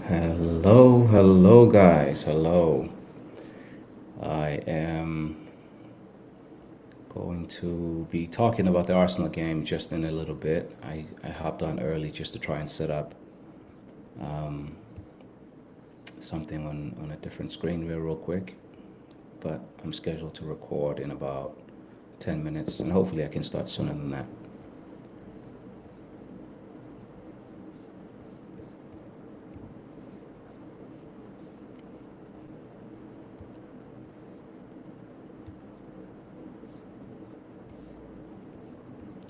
Hello, guys. Hello. I am going to be talking about the Arsenal game just in a little bit. I hopped on early just to try and set up something on a different screen real quick. But I'm scheduled to record in about 10 minutes, and hopefully I can start sooner than that.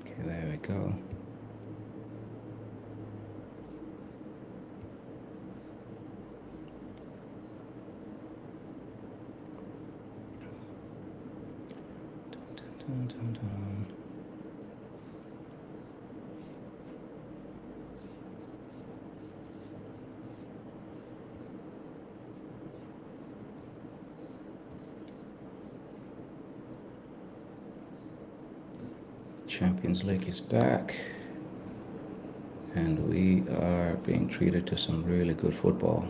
Okay, there we go. Dun, dun, dun. Champions League is back, and we are being treated to some really good football.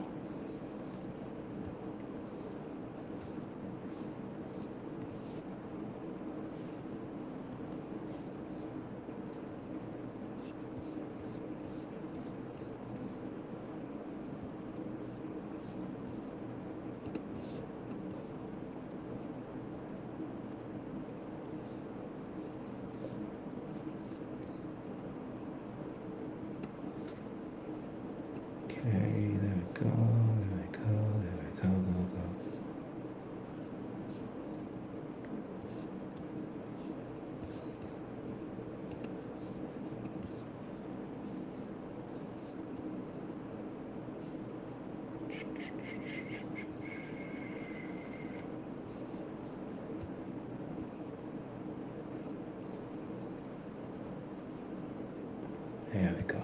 Okay, there we go, there we go, there we go, go. There we go.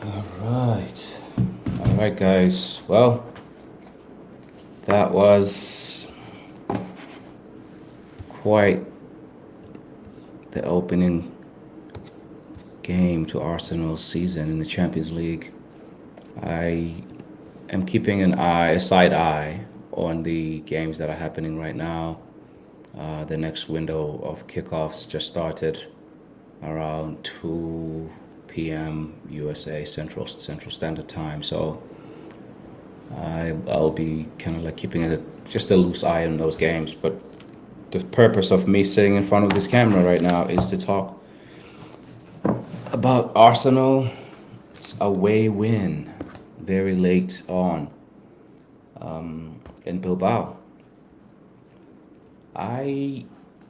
Right. All right, guys. Well, that was quite the opening game to Arsenal's season in the Champions League. I am keeping a side eye on the games that are happening right now. The next window of kickoffs just started around 2 p.m. USA Central Standard Time. So I'll be kind of like keeping just a loose eye on those games. But the purpose of me sitting in front of this camera right now is to talk about Arsenal's away win very late on in Bilbao. I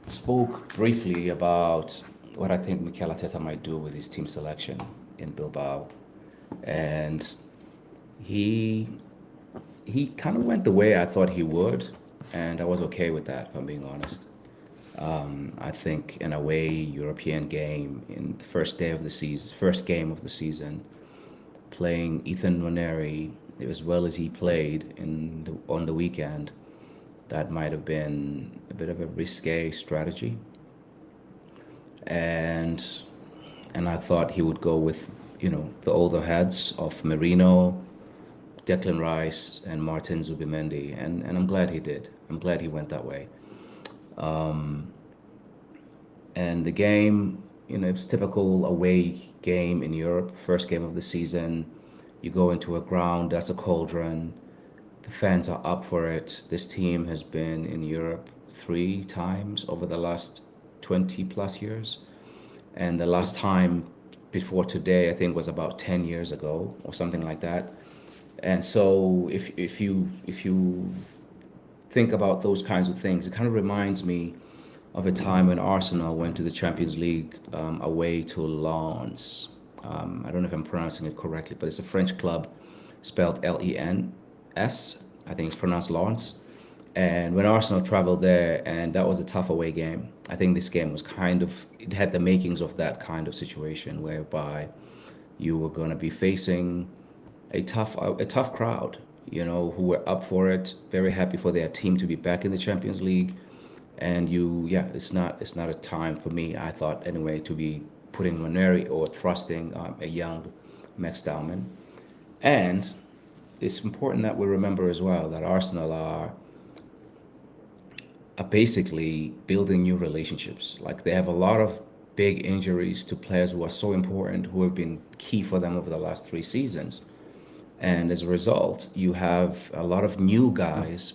spoke briefly about what I think Mikel Arteta might do with his team selection in Bilbao, and he he kind of went the way I thought he would, and I was okay with that, if I'm being honest. I think an away European game in the first game of the season, playing Ethan Nwaneri as well as he played on the weekend, that might have been a bit of a risque strategy. And I thought he would go with, the older heads of Merino, Declan Rice, and Martin Zubimendi, and I'm glad he did. I'm glad he went that way. And the game, it's typical away game in Europe, first game of the season. You go into a ground that's a cauldron. The fans are up for it. This team has been in Europe 3 times over the last 20 plus years. And the last time before today, I think, was about 10 years ago or something like that. And so if you think about those kinds of things, it kind of reminds me of a time when Arsenal went to the Champions League away to Lens. I don't know if I'm pronouncing it correctly, but it's a French club spelled Lens. I think it's pronounced Lens. And when Arsenal traveled there, and that was a tough away game. I think this game was it had the makings of that kind of situation whereby you were going to be facing a tough crowd, who were up for it, very happy for their team to be back in the Champions League. And it's not a time for me, I thought anyway, to be putting Ranieri or thrusting a young Max Dowman. And it's important that we remember as well that Arsenal are basically building new relationships. Like, they have a lot of big injuries to players who are so important, who have been key for them over the last 3 seasons. And as a result, you have a lot of new guys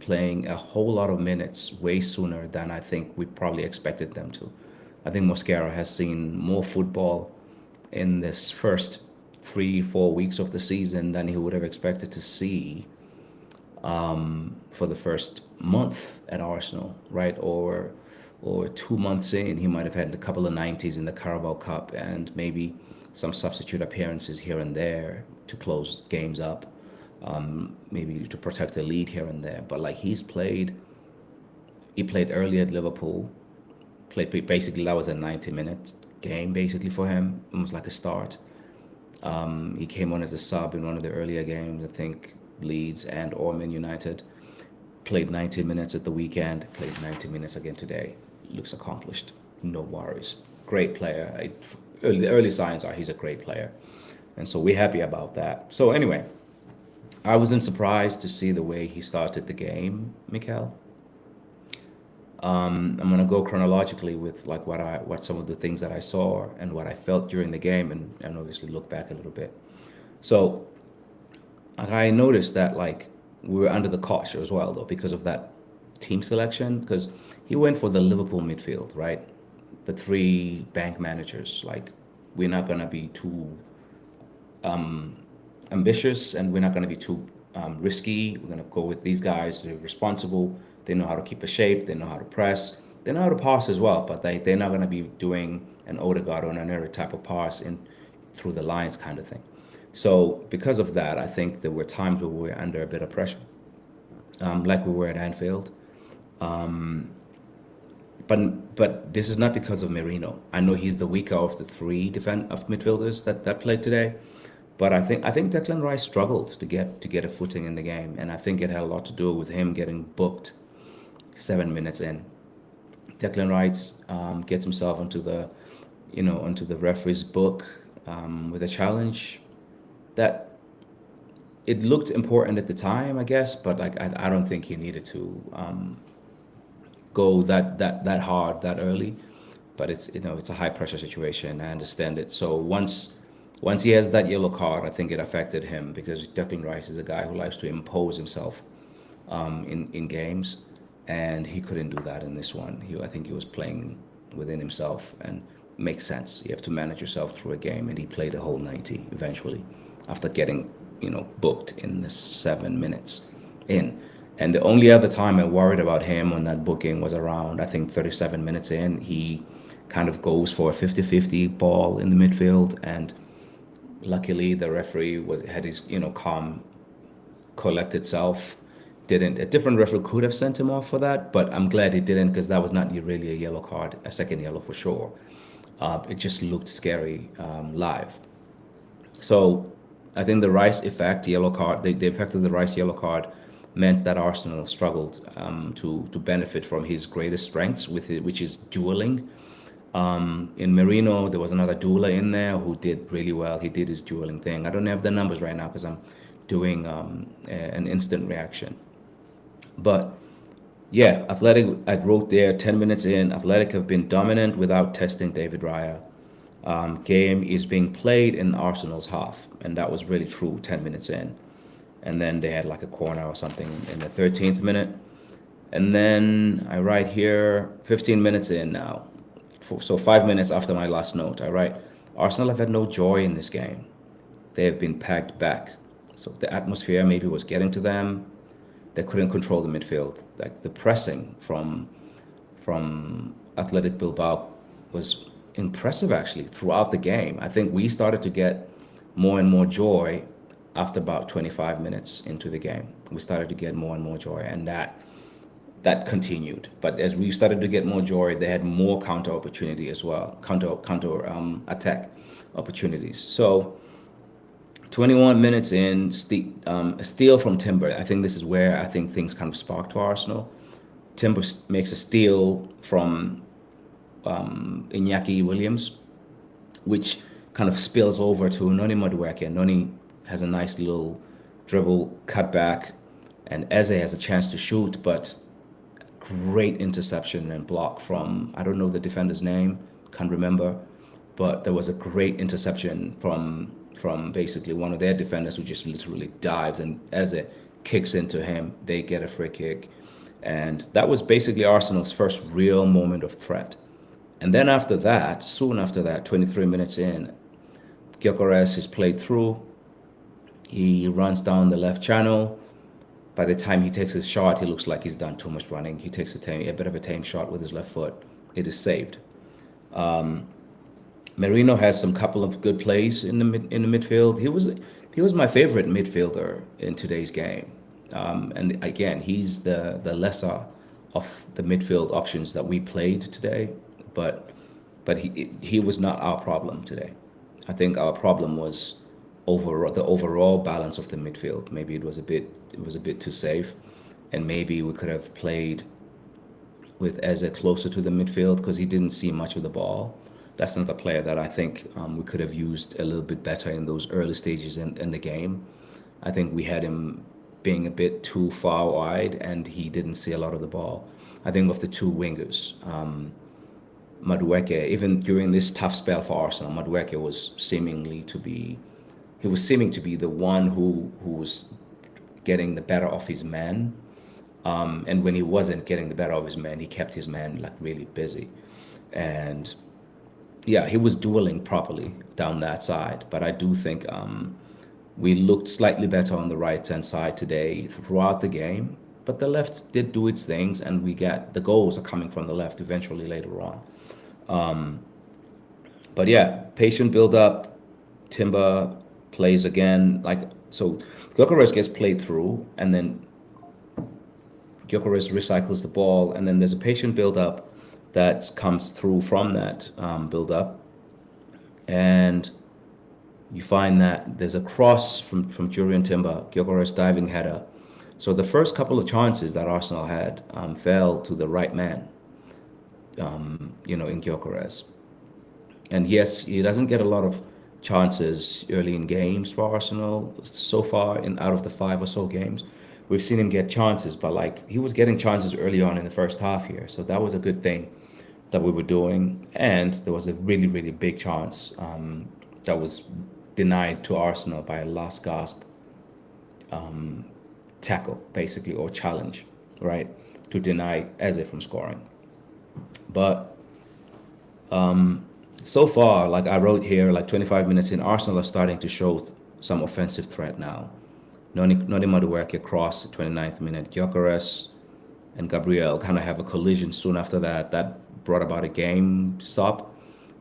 playing a whole lot of minutes way sooner than I think we probably expected them to. I think Mosquera has seen more football in this first 3-4 weeks of the season than he would have expected to see for the first month at Arsenal, right? Or 2 months in, he might have had a couple of 90s in the Carabao Cup and maybe some substitute appearances here and there to close games up, maybe to protect the lead here and there. But like, he played early at Liverpool. Basically, that was a 90-minute game basically for him, almost like a start. He came on as a sub in one of the earlier games, I think Leeds and Orman United. Played 90 minutes at the weekend, played 90 minutes again today. Looks accomplished, no worries. Great player. The early signs are he's a great player. And so we're happy about that. So anyway, I wasn't surprised to see the way he started the game, Mikel. I'm gonna go chronologically with like what some of the things that I saw and what I felt during the game, and obviously look back a little bit. So I noticed that like we were under the cosh as well though because of that team selection, because he went for the Liverpool midfield, right? The 3 bank managers. Like, we're not gonna be too ambitious, and we're not going to be too risky. We're going to go with these guys. They're responsible. They know how to keep a shape. They know how to press. They know how to pass as well, but they're not going to be doing an Odegaard or an Ernest type of pass through the lines kind of thing. So because of that, I think there were times where we were under a bit of pressure, like we were at Anfield. But this is not because of Merino. I know he's the weaker of the three defend of midfielders that played today, but I think Declan Rice struggled to get a footing in the game, and I think it had a lot to do with him getting booked 7 minutes in. Declan Rice gets himself onto the referee's book with a challenge that it looked important at the time, I guess, but like I don't think he needed to go that hard that early. But it's a high pressure situation. I understand it. So once he has that yellow card, I think it affected him because Declan Rice is a guy who likes to impose himself in games, and he couldn't do that in this one. I think he was playing within himself, and makes sense. You have to manage yourself through a game, and he played a whole 90 eventually, after getting booked in the 7 minutes in. And the only other time I worried about him on that booking was around, I think, 37 minutes in. He kind of goes for a 50-50 ball in the midfield, and luckily the referee had his calm, collected self. Didn't A different referee could have sent him off for that, but I'm glad he didn't, because that was not really a yellow card, a second yellow for sure. It just looked scary live. So I think the Rice effect, yellow card, the effect of the Rice yellow card meant that Arsenal struggled to benefit from his greatest strengths, which is dueling. In Merino, there was another dueler in there who did really well. He did his dueling thing. I don't have the numbers right now because I'm doing an instant reaction. But yeah, Athletic, I wrote there 10 minutes in, Athletic have been dominant without testing David Raya. Game is being played in Arsenal's half, and that was really true 10 minutes in. And then they had like a corner or something in the 13th minute. And then I write here 15 minutes in now. So 5 minutes after my last note, I write, Arsenal have had no joy in this game. They have been packed back. So the atmosphere maybe was getting to them. They couldn't control the midfield. Like the pressing from Athletic Bilbao was impressive actually throughout the game. I think we started to get more and more joy after about 25 minutes into the game. We started to get more and more joy, and that continued. But as we started to get more joy, they had more counter opportunity as well, counter attack opportunities. So 21 minutes in, a steal from Timber. I think this is where I think things kind of sparked to Arsenal. Timber makes a steal from Iñaki Williams, which kind of spills over to Noni Madueke. Noni has a nice little dribble cutback, and Eze has a chance to shoot, but great interception and block from, I don't know the defender's name, can't remember, but there was a great interception from basically one of their defenders who just literally dives, and Eze kicks into him. They get a free kick, and that was basically Arsenal's first real moment of threat. And then after that, soon after that, 23 minutes in, Gyökeres is played through. He runs down the left channel. By the time he takes his shot, he looks like he's done too much running. He takes a bit of a tame shot with his left foot. It is saved. Merino has some couple of good plays in the midfield. He was my favorite midfielder in today's game. And again, he's the lesser of the midfield options that we played today. But he was not our problem today. I think our problem was the overall balance of the midfield. Maybe it was a bit too safe, and maybe we could have played with Eze closer to the midfield because he didn't see much of the ball. That's another player that I think we could have used a little bit better in those early stages in the game. I think we had him being a bit too far wide, and he didn't see a lot of the ball. I think of the two wingers, Madueke, even during this tough spell for Arsenal, Madueke was seeming to be the one who was getting the better of his man. And when he wasn't getting the better of his man, he kept his man like really busy. And yeah, he was dueling properly down that side. But I do think we looked slightly better on the right-hand side today throughout the game. But the left did do its things, and the goals are coming from the left eventually later on. But yeah, patient build up. Timber plays again. So Gyökeres gets played through, and then Gyökeres recycles the ball, and then there's a patient build up. that comes through from that build up, and you find that there's a cross from Jurriën Timber, Gyökeres diving header. So the first couple of chances that Arsenal had fell to the right man, in Gyökeres. And yes, he doesn't get a lot of chances early in games for Arsenal. So far, in out of the 5 or so games, we've seen him get chances, but like he was getting chances early on in the first half here, so that was a good thing that we were doing. And there was a really, really big chance that was denied to Arsenal by a last gasp tackle, basically, or challenge, right, to deny Eze from scoring. But so far, like I wrote here, like 25 minutes in, Arsenal are starting to show some offensive threat now. Noni Madueke cross, 29th minute. Gyökeres and Gabriel kind of have a collision soon after that. That brought about a game stop.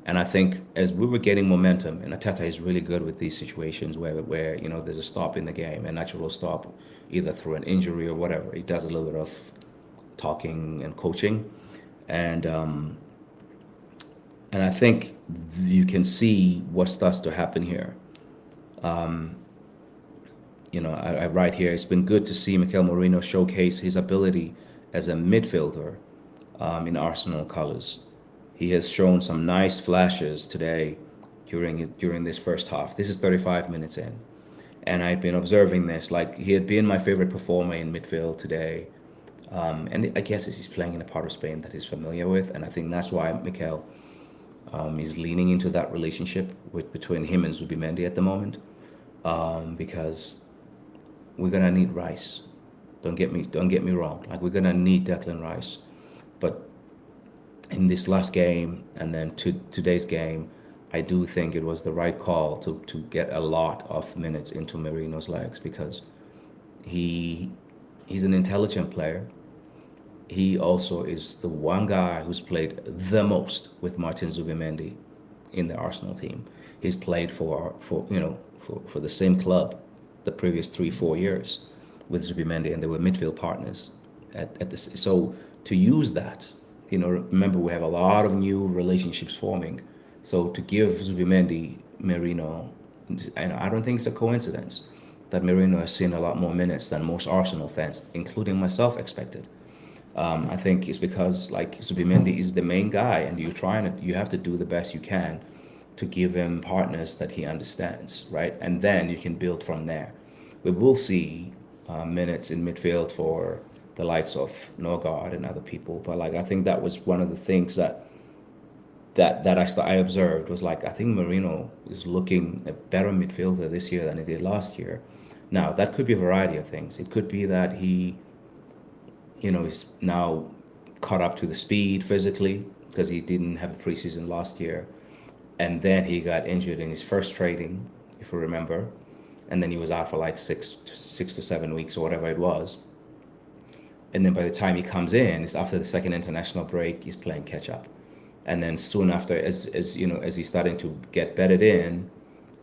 And I think as we were getting momentum, and Ateta is really good with these situations where there's a stop in the game, a natural stop, either through an injury or whatever. He does a little bit of talking and coaching, and I think you can see what starts to happen here. I write here, it's been good to see Mikel Merino showcase his ability as a midfielder in Arsenal colours. He has shown some nice flashes today during this first half. This is 35 minutes in, and I've been observing this. Like, he had been my favorite performer in midfield today, and I guess he's playing in a part of Spain that he's familiar with, and I think that's why Mikel is leaning into that relationship between him and Zubimendi at the moment, because we're gonna need Rice. Don't get me wrong. Like, we're gonna need Declan Rice, but in this last game and then today's game, I do think it was the right call to get a lot of minutes into Merino's legs, because he's an intelligent player. He also is the one guy who's played the most with Martin Zubimendi in the Arsenal team. He's played for the same club the previous 3-4 years with Zubimendi, and they were midfield partners at this. So to use that, remember, we have a lot of new relationships forming. So to give Zubimendi Merino, and I don't think it's a coincidence that Merino has seen a lot more minutes than most Arsenal fans, including myself, expected. I think it's because, like, Zubimendi is the main guy, and you have to do the best you can to give him partners that he understands, right? And then you can build from there. We will see minutes in midfield for the likes of Norgard and other people, but like, I think that was one of the things that I observed was, like, I think Merino is looking a better midfielder this year than he did last year. Now, that could be a variety of things. It could be that he, is now caught up to the speed physically because he didn't have a preseason last year, and then he got injured in his first training, if you remember, and then he was out for like 6 to 7 weeks or whatever it was. And then by the time he comes in, it's after the second international break, he's playing catch up. And then soon after, as he's starting to get bedded in,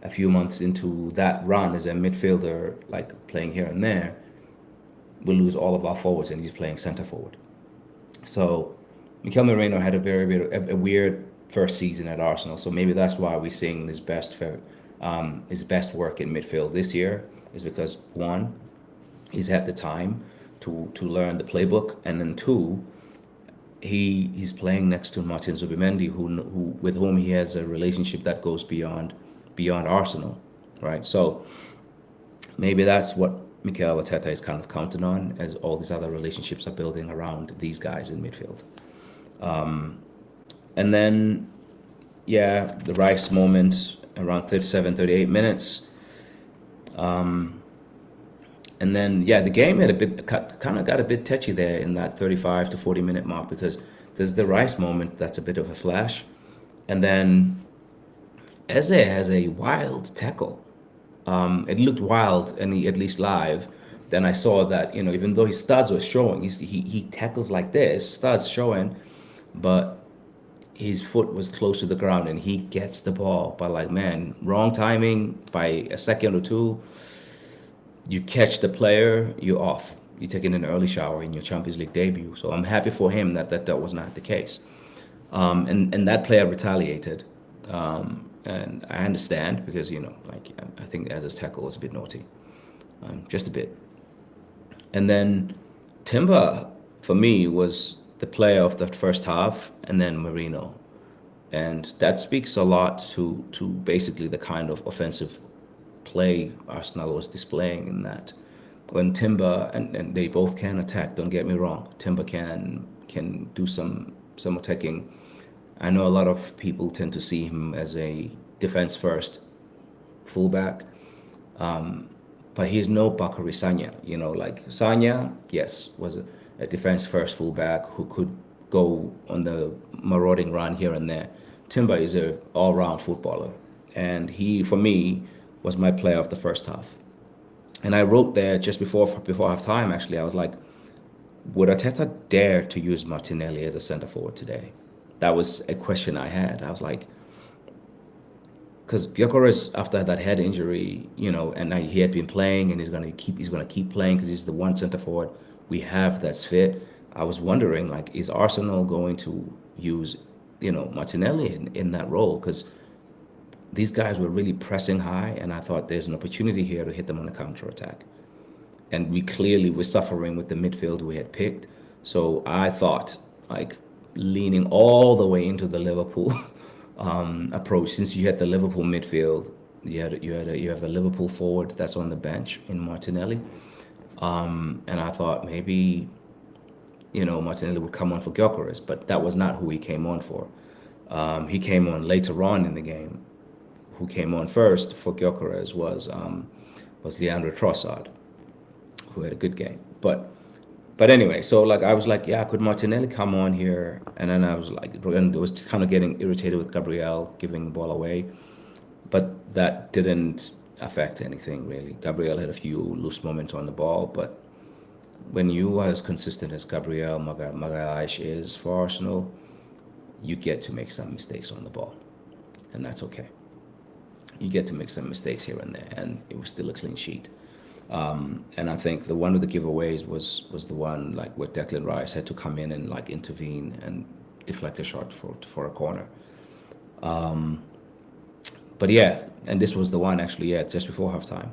a few months into that run as a midfielder, like playing here and there, we lose all of our forwards and he's playing center forward. So Mikel Merino had a weird first season at Arsenal. So maybe that's why we're seeing his best work in midfield this year, is because, one, he's had the time to learn the playbook, and then two, he's playing next to Martin Zubimendi, with whom he has a relationship that goes beyond Arsenal, right? So maybe that's what Mikel Arteta is kind of counting on, as all these other relationships are building around these guys in midfield. And then, the Rice moment around 37, 38 minutes. And then, the game had got a bit touchy there in that 35 to 40 minute mark, because there's the Rice moment that's a bit of a flash. And then Eze has a wild tackle. It looked wild, and at least live. Then I saw that, even though his studs were showing, he tackles like this, studs showing, but his foot was close to the ground and he gets the ball. But like, man, wrong timing by a second or two. You catch the player, you're off. You're taking an early shower in your Champions League debut. So I'm happy for him that was not the case. And that player retaliated. And I understand because, like, I think as his tackle was a bit naughty, just a bit. And then Timber, for me, was the player of the first half, and then Marino. And that speaks a lot to basically the kind of offensive play Arsenal was displaying in that. When Timber, and they both can attack, don't get me wrong. Timber can do some attacking. I know a lot of people tend to see him as a defense first fullback, but he's no Bakary Sanya. Like Sanya, yes, was a defense first fullback who could go on the marauding run here and there. Timber is a all round footballer, and he, for me, was my player of the first half. And I wrote there just before half time. Actually, I was like, would Arteta dare to use Martinelli as a centre forward today? That was a question I had. I was like, because Gyökeres, after that head injury, and he had been playing, and he's gonna keep playing because he's the one center forward we have that's fit. I was wondering, like, is Arsenal going to use, Martinelli in that role? Because these guys were really pressing high, and I thought there's an opportunity here to hit them on a counter attack. And we clearly were suffering with the midfield we had picked. So I thought, like, leaning all the way into the Liverpool approach. Since you had the Liverpool midfield, you have a Liverpool forward that's on the bench in Martinelli, and I thought maybe Martinelli would come on for Gyökeres, but that was not who he came on for. He came on later on in the game. Who came on first for Gyökeres was Leandro Trossard, who had a good game. But anyway, so like I was like, yeah, could Martinelli come on here? And then I was like, and was kind of getting irritated with Gabriel giving the ball away, but that didn't affect anything really. Gabriel had a few loose moments on the ball, but when you are as consistent as Gabriel Magalhaes is for Arsenal, you get to make some mistakes on the ball, and that's okay. You get to make some mistakes here and there, and it was still a clean sheet. And I think the one of the giveaways was the one like where Declan Rice had to come in and like intervene and deflect a shot for a corner. But yeah, and this was the one actually, yeah, just before halftime.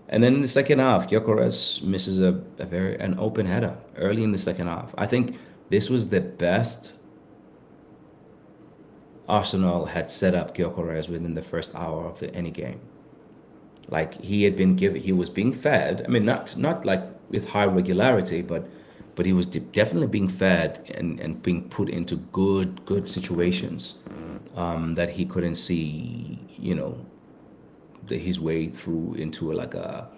And then in the second half, Gyökeres misses an open header early in the second half. I think this was the best Arsenal had set up Gyökeres within the first hour of any game. Like he was being fed. I mean, not like with high regularity, but he was definitely being fed and being put into good situations that he couldn't see, his way through into like a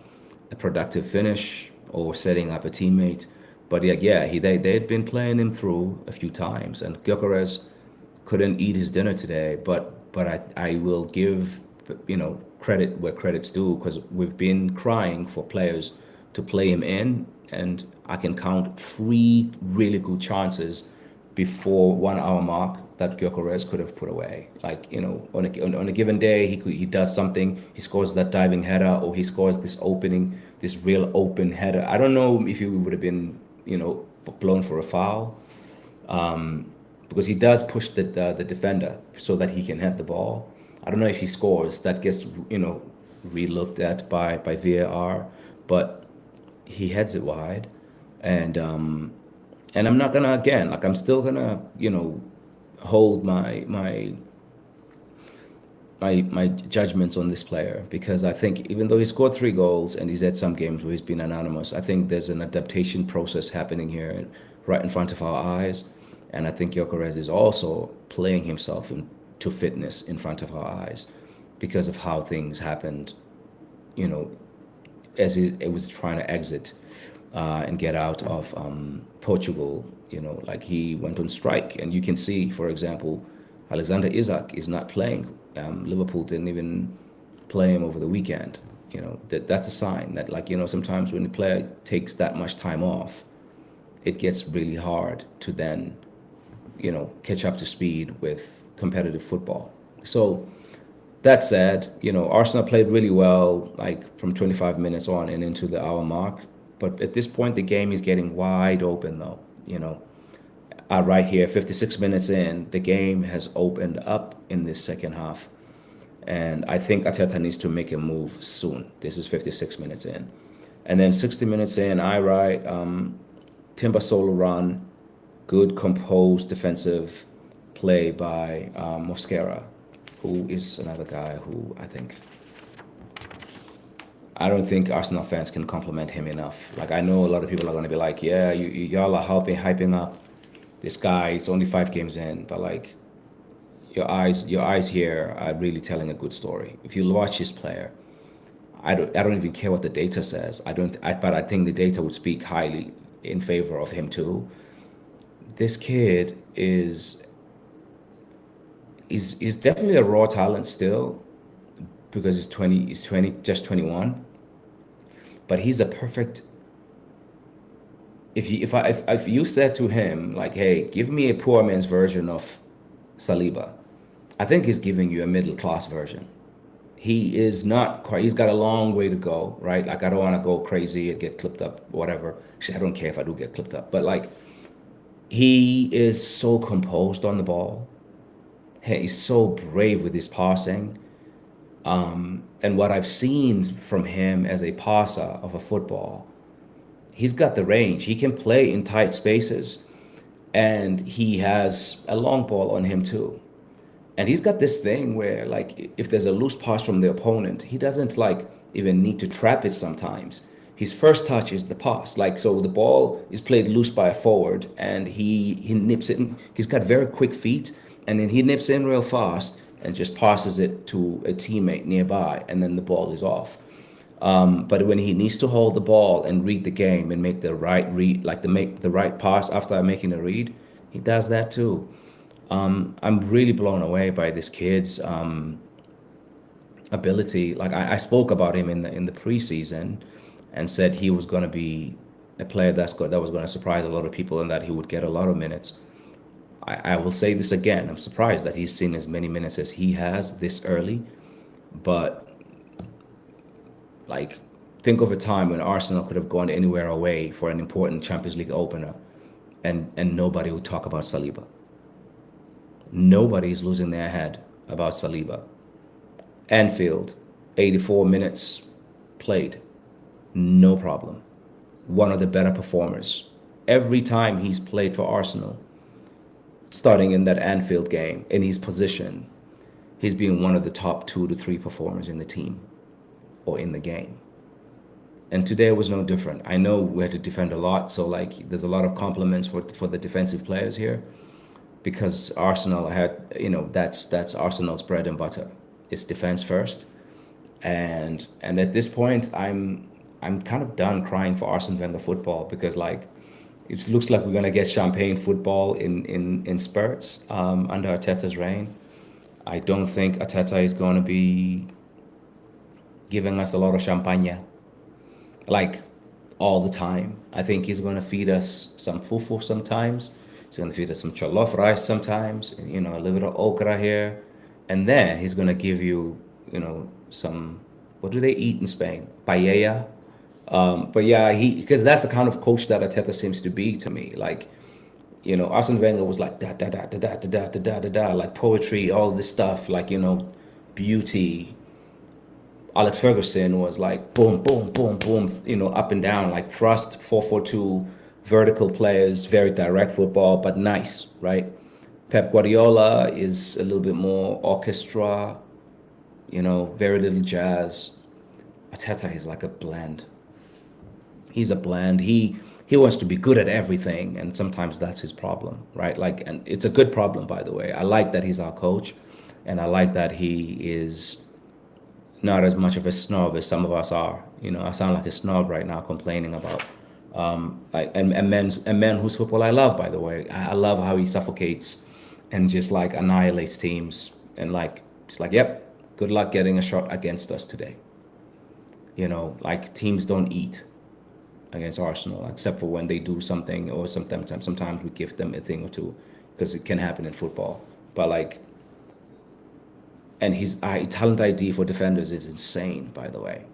productive finish or setting up a teammate. But yeah, they had been playing him through a few times, and Gyökeres couldn't eat his dinner today. But I will give credit where credit's due, because we've been crying for players to play him in, and I can count 3 really good chances before 1 hour mark that Gyökeres could have put away. Like, on a given day, he does something, he scores that diving header, or he scores this real open header. I don't know if he would have been, blown for a foul, because he does push the defender so that he can head the ball. I don't know if he scores, that gets, re-looked at by VAR, but he heads it wide. And I'm not gonna, again, like, I'm still gonna, hold my judgments on this player, because I think even though he scored 3 goals and he's had some games where he's been anonymous, I think there's an adaptation process happening here right in front of our eyes. And I think Gyökeres is also playing himself into fitness in front of our eyes because of how things happened, as it was trying to exit and get out of Portugal. Like, he went on strike, and you can see, for example, Alexander Isak is not playing. Liverpool didn't even play him over the weekend. That's a sign that, like, sometimes when the player takes that much time off, it gets really hard to then, catch up to speed with competitive football. So that said, Arsenal played really well, like from 25 minutes on and into the hour mark. But at this point, the game is getting wide open, though. right here, 56 minutes in, the game has opened up in this second half. And I think Ateta needs to make a move soon. This is 56 minutes in. And then 60 minutes in, I write Timber solo run, good composed defensive play by Mosquera, who is another guy who I don't think Arsenal fans can compliment him enough. Like I know a lot of people are going to be like, yeah, y'all are hyping up this guy. It's only 5 games in, but like your eyes here are really telling a good story. If you watch his player, I don't even care what the data says. But I think the data would speak highly in favor of him too. This kid is definitely a raw talent still because he's 20, just 21. But he's a perfect. If you said to him like, hey, give me a poor man's version of Saliba, I think he's giving you a middle class version. He is not quite. He's got a long way to go, right? Like I don't want to go crazy and get clipped up, whatever. Actually, I don't care if I do get clipped up, but like he is so composed on the ball. He's so brave with his passing. And what I've seen from him as a passer of a football, he's got the range. He can play in tight spaces, and he has a long ball on him too. And he's got this thing where, like, if there's a loose pass from the opponent, he doesn't like even need to trap it sometimes. His first touch is the pass. Like, so the ball is played loose by a forward, and he nips it in. He's got very quick feet, and then he nips in real fast and just passes it to a teammate nearby, and then the ball is off. But when he needs to hold the ball and read the game and make the right read, like to make the right pass after making a read, he does that too. I'm really blown away by this kid's ability. Like I spoke about him in the preseason, and said he was going to be a player that was going to surprise a lot of people, and that he would get a lot of minutes. I will say this again. I'm surprised that he's seen as many minutes as he has this early, but like think of a time when Arsenal could have gone anywhere away for an important Champions League opener, and nobody would talk about Saliba. Nobody's losing their head about Saliba. Anfield, 84 minutes played, no problem. One of the better performers. Every time he's played for Arsenal, starting in that Anfield game, in his position, he's been one of the top 2 to 3 performers in the team or in the game. And today was no different. I know we had to defend a lot, so like there's a lot of compliments for the defensive players here, because Arsenal had, that's Arsenal's bread and butter. It's defense first. And at this point I'm kind of done crying for Arsene Wenger football, because like it looks like we're gonna get champagne football in spurts under Arteta's reign. I don't think Arteta is gonna be giving us a lot of champagne like all the time. I think he's gonna feed us some fufu sometimes. He's gonna feed us some jollof rice sometimes, a little bit of okra here, and then he's gonna give you, some. What do they eat in Spain? Paella. But yeah, because that's the kind of coach that Arteta seems to be to me. Like, Arsene Wenger was like da da da da da da da da da da, like poetry, all this stuff, like beauty. Alex Ferguson was like boom, boom, boom, boom, up and down, like thrust, 4-4-2, vertical players, very direct football, but nice, right? Pep Guardiola is a little bit more orchestra, very little jazz. Arteta is like a blend. He's a blend. He wants to be good at everything, and sometimes that's his problem, right? Like, and it's a good problem, by the way. I like that he's our coach, and I like that he is not as much of a snob as some of us are. I sound like a snob right now, complaining about a man whose football I love, by the way. I love how he suffocates and just like annihilates teams, and like it's like, yep, good luck getting a shot against us today. Like teams don't eat against Arsenal, except for when they do something, or sometimes we give them a thing or two, because it can happen in football. But like, and his talent ID for defenders is insane, by the way.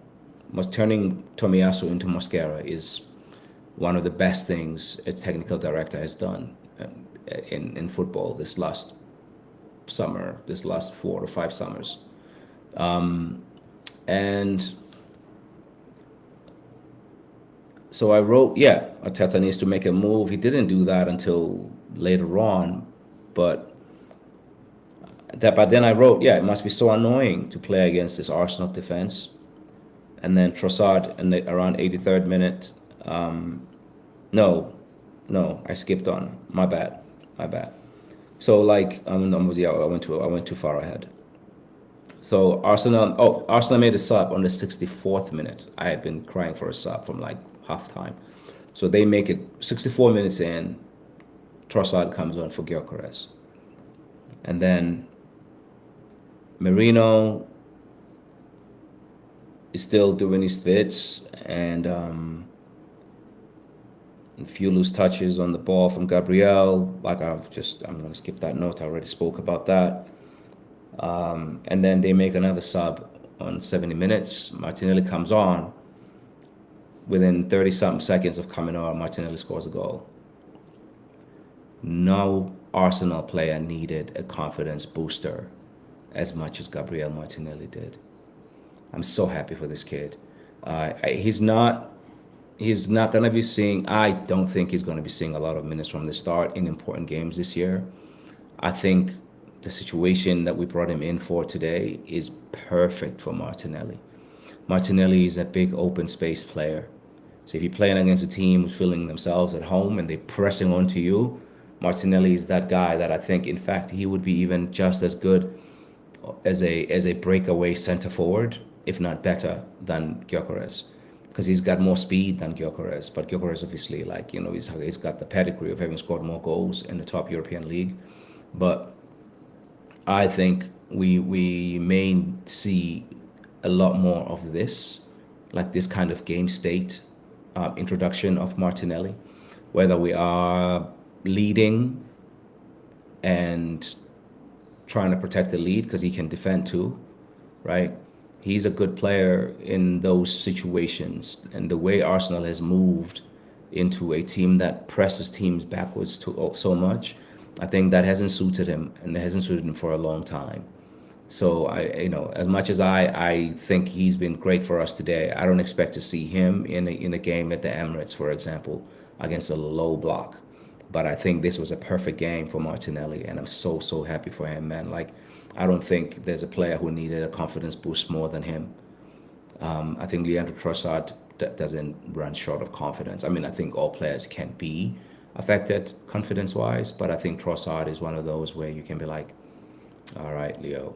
Turning Tomiyasu into Mosquera is one of the best things a technical director has done. in football this last summer, this last 4 to 5 summers. And so I wrote, yeah, Arteta needs to make a move. He didn't do that until later on, but but then I wrote, yeah, it must be so annoying to play against this Arsenal defense. And then Trossard in around 83rd minute. No, no, I skipped on. My bad, my bad. So like, yeah, I went too far ahead. So Arsenal made a sub on the 64th minute. I had been crying for a sub from like halftime. So they make it 64 minutes in. Trossard comes on for Gyökeres. And then Merino is still doing his bits, and a few loose touches on the ball from Gabriel. Like I'm going to skip that note. I already spoke about that. And then they make another sub on 70 minutes. Martinelli comes on. Within 30-something seconds of coming on, Martinelli scores a goal. No Arsenal player needed a confidence booster as much as Gabriel Martinelli did. I'm so happy for this kid. He's not going to be seeing, I don't think he's going to be seeing a lot of minutes from the start in important games this year. I think the situation that we brought him in for today is perfect for Martinelli. Martinelli is a big open space player. So if you're playing against a team who's feeling themselves at home and they're pressing onto you, Martinelli is that guy that I think, in fact, he would be even just as good as a breakaway center forward, if not better than Gyökeres, because he's got more speed than Gyökeres. But Gyökeres, obviously, like, you know, he's got the pedigree of having scored more goals in the top European league. But I think we may see a lot more of this, like this kind of game state introduction of Martinelli, whether we are leading and trying to protect the lead, because he can defend too, right? He's a good player in those situations. And the way Arsenal has moved into a team that presses teams backwards so much, I think that hasn't suited him, and it hasn't suited him for a long time. So as much as I think he's been great for us today, I don't expect to see him in a game at the Emirates, for example, against a low block. But I think this was a perfect game for Martinelli, and I'm so happy for him, man. Like, I don't think there's a player who needed a confidence boost more than him. I think Leandro Trossard doesn't run short of confidence. I mean, I think all players can be affected confidence-wise, but I think Trossard is one of those where you can be like, all right, Leo,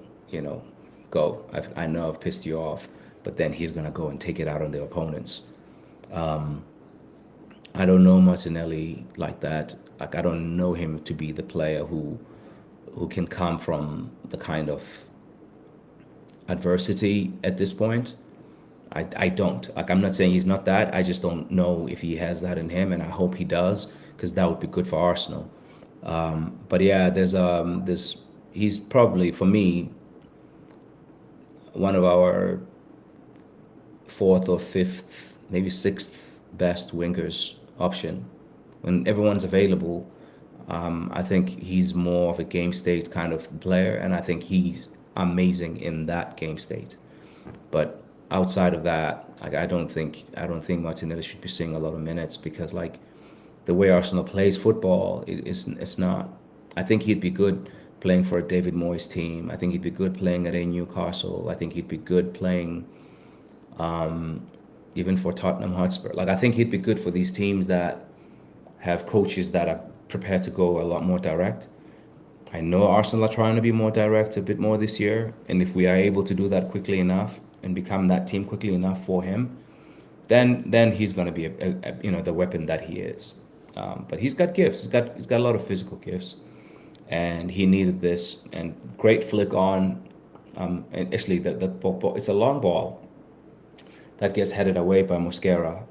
go. I know I've pissed you off, but then he's going to go and take it out on the opponents. I don't know Martinelli like that. Like, I don't know him to be the player who can come from the kind of adversity at this point. I don't. Like, I'm not saying he's not that. I just don't know if he has that in him, and I hope he does, because that would be good for Arsenal. But yeah, he's probably, for me, one of our fourth or fifth, maybe sixth best wingers option. When everyone's available, I think he's more of a game state kind of player, and I think he's amazing in that game state. But outside of that, like, I don't think Martinelli should be seeing a lot of minutes, because like the way Arsenal plays football, it's not. I think he'd be good playing for a David Moyes team. I think he'd be good playing at a Newcastle. I think he'd be good playing even for Tottenham Hotspur. Like, I think he'd be good for these teams that have coaches that are prepared to go a lot more direct. I know Arsenal are trying to be more direct a bit more this year, and if we are able to do that quickly enough and become that team quickly enough for him, then he's going to be the weapon that he is. But he's got gifts. He's got a lot of physical gifts, and he needed this. And great flick on, and actually the ball, it's a long ball that gets headed away by Mosquera,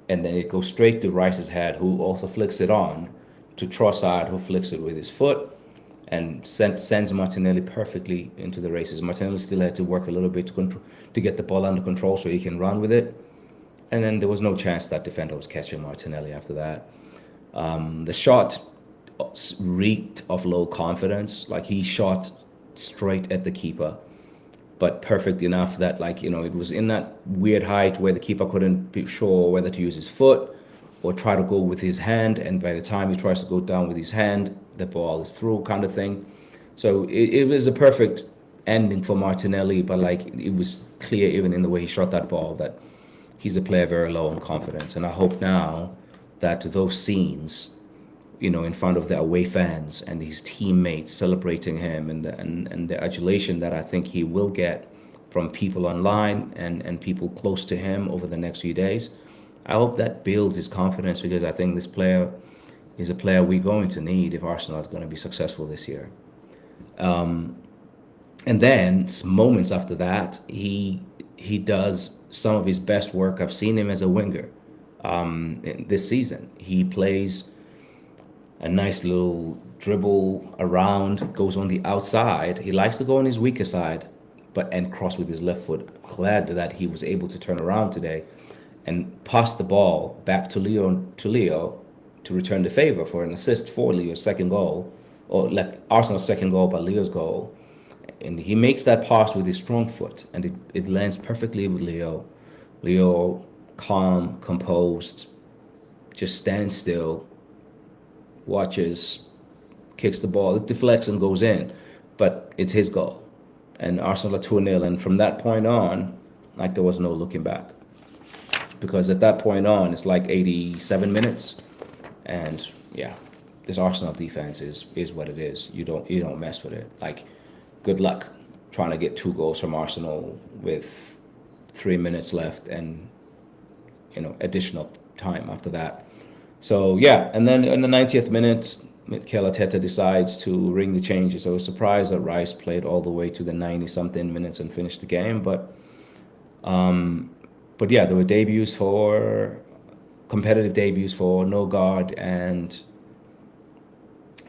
and then it goes straight to Rice's head, who also flicks it on to Trossard, who flicks it with his foot and sends Martinelli perfectly into the races. Martinelli still had to work a little bit to get the ball under control so he can run with it. And then there was no chance that defender was catching Martinelli after that. The shot reeked of low confidence. Like he shot straight at the keeper, but perfect enough that, like, it was in that weird height where the keeper couldn't be sure whether to use his foot or try to go with his hand. And by the time he tries to go down with his hand, the ball is through, kind of thing. So it was a perfect ending for Martinelli, but like it was clear even in the way he shot that ball that he's a player very low on confidence. And I hope now that those scenes, in front of the away fans and his teammates celebrating him, and the adulation that I think he will get from people online and people close to him over the next few days, I hope that builds his confidence, because I think this player is a player we're going to need if Arsenal is going to be successful this year. And then moments after that, he does some of his best work. I've seen him as a winger this season. He plays a nice little dribble around, goes on the outside. He likes to go on his weaker side, and cross with his left foot. Glad that he was able to turn around today and pass the ball back to Leo to return the favor for an assist for Leo's second goal, or like Arsenal's second goal, but Leo's goal. And he makes that pass with his strong foot, and it lands perfectly with Leo. Leo, calm, composed, just stands still, watches, kicks the ball, it deflects and goes in, but it's his goal. And Arsenal are 2-0, and from that point on, like, there was no looking back. Because at that point on, it's like 87 minutes, and yeah, this Arsenal defense is what it is. You don't mess with it. Like, good luck trying to get 2 goals from Arsenal with 3 minutes left and additional time after that. So yeah, and then in the 90th minute, Mikel Arteta decides to ring the changes. I was surprised that Rice played all the way to the 90-something minutes and finished the game, but yeah, there were competitive debuts for Nogard and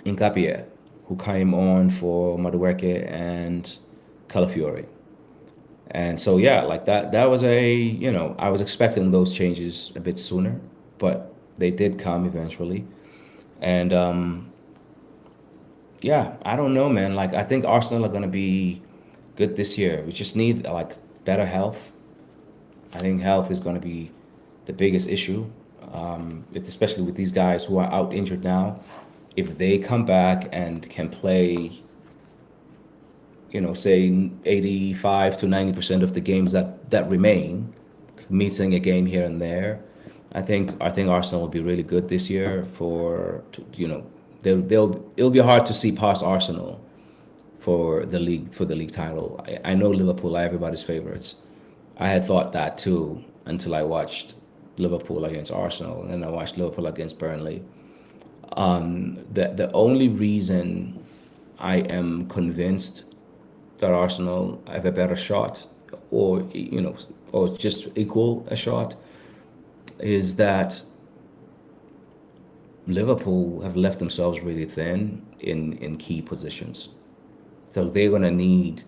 Nkapie, who came on for Madueke and Calafiori. And so yeah, like that was I was expecting those changes a bit sooner, but they did come eventually. And yeah, I don't know, man. Like, I think Arsenal are going to be good this year. We just need like better health. I think health is going to be the biggest issue, especially with these guys who are out injured now. If they come back and can play, say 85 to 90% of the games that remain, missing a game here and there, I think Arsenal will be really good this year. It'll be hard to see past Arsenal for the league title. I know Liverpool are everybody's favorites. I had thought that too until I watched Liverpool against Arsenal, and then I watched Liverpool against Burnley. The only reason I am convinced that Arsenal have a better shot, or just equal a shot, is that Liverpool have left themselves really thin in key positions. So they're going to need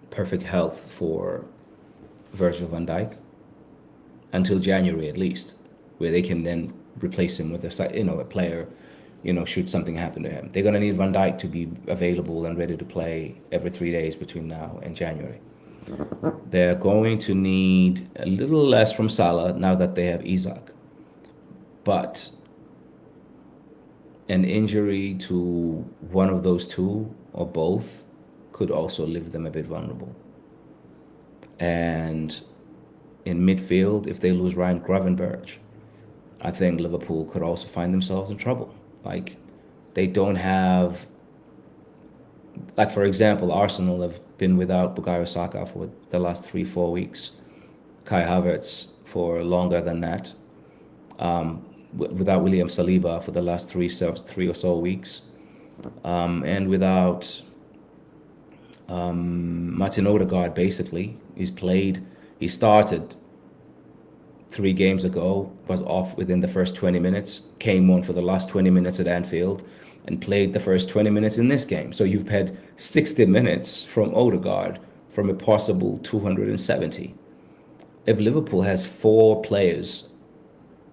perfect health for Virgil van Dijk until January at least, where they can then replace him with a player, should something happen to him. They're going to need Van Dijk to be available and ready to play every 3 days between now and January. They're going to need a little less from Salah now that they have Isak. But an injury to one of those two or both could also leave them a bit vulnerable. And in midfield, if they lose Ryan Gravenberch, I think Liverpool could also find themselves in trouble. Like, they don't have, like, for example, Arsenal have been without Bukayo Saka for the last 3-4 weeks, Kai Havertz for longer than that, without William Saliba for the last three or so weeks, and without Martin Odegaard. Basically, he started 3 games ago, was off within the first 20 minutes, came on for the last 20 minutes at Anfield, and played the first 20 minutes in this game. So you've had 60 minutes from Odegaard from a possible 270. If Liverpool has 4 players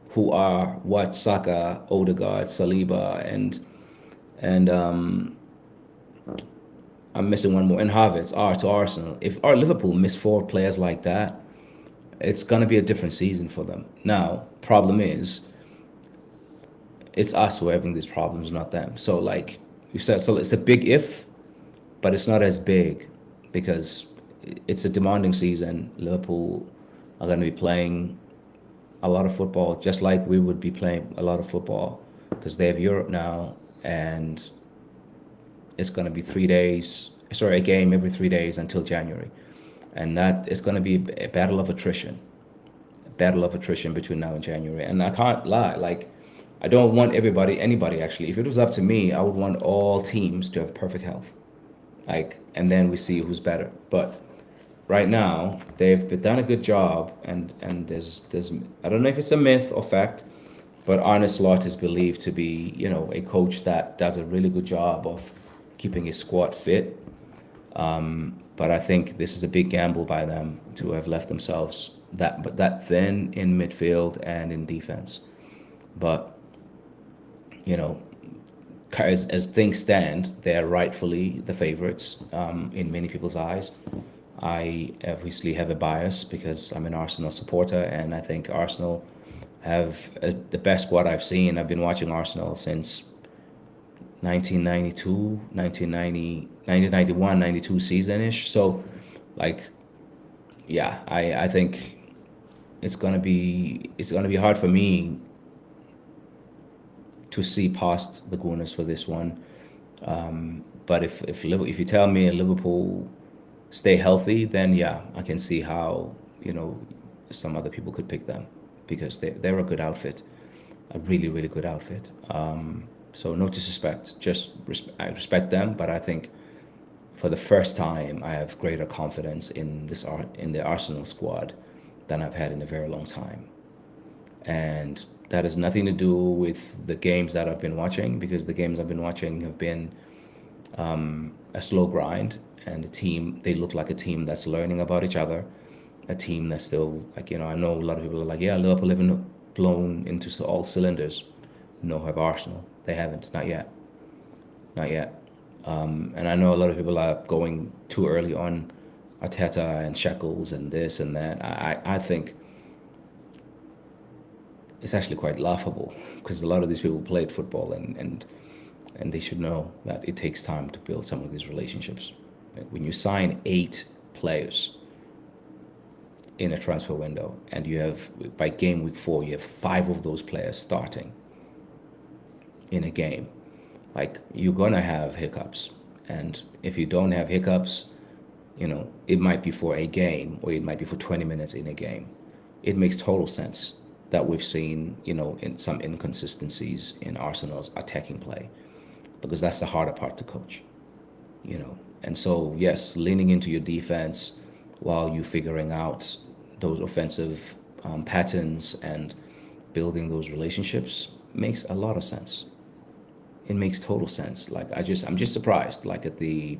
who are what Saka, Odegaard, Saliba, and And I'm missing one more. And Havertz are to Arsenal. If our Liverpool miss four players like that, it's gonna be a different season for them. Now, problem is, it's us who are having these problems, not them. So like you said, so it's a big if, but it's not as big because it's a demanding season. Liverpool are going to be playing a lot of football, just like we would be playing a lot of football because they have Europe now, and it's going to be 3 days. Sorry, a game every 3 days until January, and that is going to be a battle of attrition between now and January. And I can't lie, like I don't want anybody actually. If it was up to me, I would want all teams to have perfect health, like, and then we see who's better. But right now they've done a good job, and there's I don't know if it's a myth or fact, but Arne Slot is believed to be, a coach that does a really good job of keeping his squad fit. But I think this is a big gamble by them to have left themselves that thin in midfield and in defense. But you know, as things stand, they're rightfully the favorites in many people's eyes. I obviously have a bias because I'm an Arsenal supporter, and I think Arsenal have the best squad I've seen. I've been watching Arsenal since 1992, 1990, 1991, 92 season-ish. So, like, yeah, I think it's gonna be hard for me to see past the Gunners for this one. But if you tell me Liverpool stay healthy, then yeah, I can see how some other people could pick them because they're a good outfit, a really really good outfit. So no disrespect, just I respect them, but I think for the first time I have greater confidence in the Arsenal squad than I've had in a very long time. And that has nothing to do with the games that I've been watching, because the games I've been watching have been a slow grind, and they look like a team that's learning about each other, a team that's still, like, I know a lot of people are like, yeah, Liverpool haven't blown into all cylinders. No, have Arsenal. They haven't, not yet, not yet. And I know a lot of people are going too early on Arteta and Shekels and this and that. I think it's actually quite laughable because a lot of these people played football, and they should know that it takes time to build some of these relationships. When you sign 8 players in a transfer window, and you have, by game week 4, you have 5 of those players starting in a game, like, you're gonna have hiccups. And if you don't have hiccups, it might be for a game, or it might be for 20 minutes in a game. It makes total sense that we've seen, in some inconsistencies in Arsenal's attacking play, because that's the harder part to coach. And so, yes, leaning into your defense while you figuring out those offensive patterns and building those relationships makes a lot of sense. It makes total sense. Like, I'm just surprised, like, at the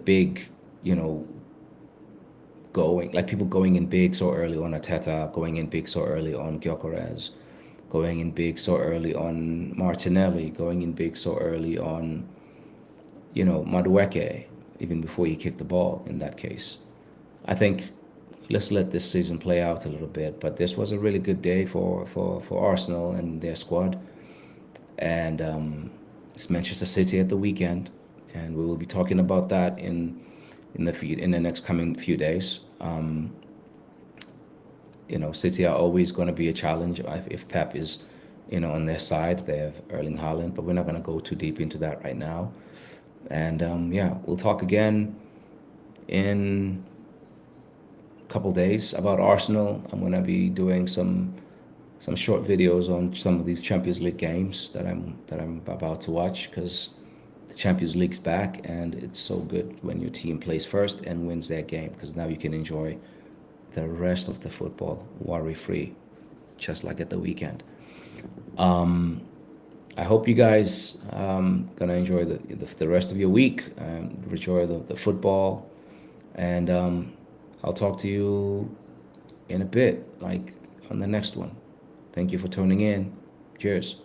big, people going in big so early on Ateta, going in big so early on Gyökeres, going in big so early on Martinelli, going in big so early on, Madueke, even before he kicked the ball in that case. I think let's let this season play out a little bit, but this was a really good day for Arsenal and their squad. And it's Manchester City at the weekend, and we will be talking about that in the next coming few days. City are always going to be a challenge if Pep is, on their side. They have Erling Haaland, but we're not going to go too deep into that right now. And yeah, we'll talk again in a couple days about Arsenal. I'm going to be doing some short videos on some of these Champions League games that I'm about to watch, because the Champions League's back, and it's so good when your team plays first and wins their game, because now you can enjoy the rest of the football worry-free, just like at the weekend. I hope you guys gonna enjoy the rest of your week and enjoy the football, and I'll talk to you in a bit, like on the next one. Thank you for tuning in. Cheers.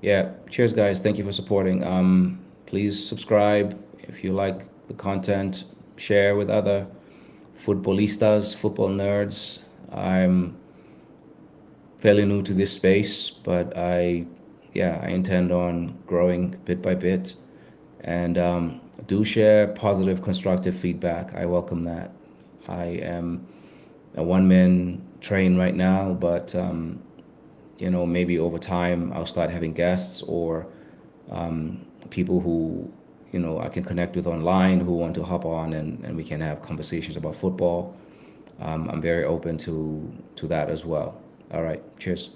Yeah, cheers, guys. Thank you for supporting. Please subscribe if you like the content. Share with other footballistas, football nerds. I'm fairly new to this space, but yeah, I intend on growing bit by bit. And do share positive, constructive feedback. I welcome that. I am a one-man train right now, but maybe over time I'll start having guests or people who I can connect with online who want to hop on and we can have conversations about football. I'm very open to that as well. All right, cheers.